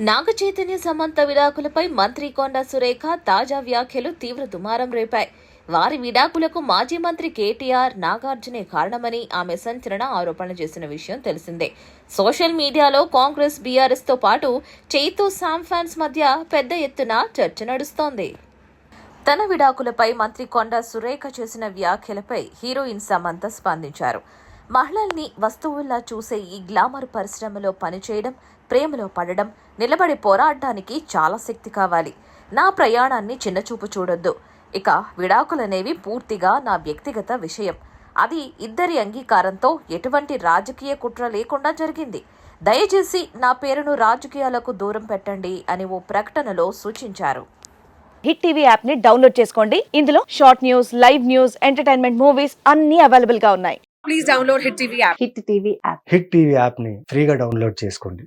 నాగచైతన్య సమంత విడాకులపై మంత్రి కొండా సురేఖ తాజా వ్యాఖ్యలు తీవ్ర దుమారం రేపాయి. వారి విడాకులకు మాజీ మంత్రి కేటీఆర్, నాగార్జునే కారణమని ఆమె సంచలన ఆరోపణలు చేసిన విషయం తెలిసిందే. సోషల్ మీడియాలో కాంగ్రెస్, బీఆర్ఎస్ తో పాటు చైతూ శామ్ ఫ్యాన్స్ మధ్య పెద్ద ఎత్తున చర్చ నడుస్తోంది. తన విడాకులపై మంత్రి కొండా సురేఖ చేసిన వ్యాఖ్యలపై హీరోయిన్ సమంత స్పందించారు. మహిళల్ని వస్తువుల్లా చూసే ఈ గ్లామర్ పరిశ్రమలో పనిచేయడం, ప్రేమలో పడడం, నిలబడి పోరాడడానికి చాలా శక్తి కావాలి. నా ప్రయాణాన్ని చిన్నచూపు చూడొద్దు. ఇక విడాకులనేవి పూర్తిగా నా వ్యక్తిగత విషయం. అది ఇద్దరి అంగీకారంతో ఎటువంటి రాజకీయ కుట్ర లేకుండా జరిగింది. దయచేసి నా పేరును రాజకీయాలకు దూరం పెట్టండి అని ఓ ప్రకటనలో సూచించారు. హిట్ టీవీ యాప్ ని డౌన్లోడ్ చేసుకోండి. ఇందులో short news, live news, entertainment movies అన్ని అవైలబుల్ గా ఉన్నాయి. Please download Hit TV app. Hit TV app hit TV యాప్ని ఫ్రీగా డౌన్లోడ్ చేసుకోండి.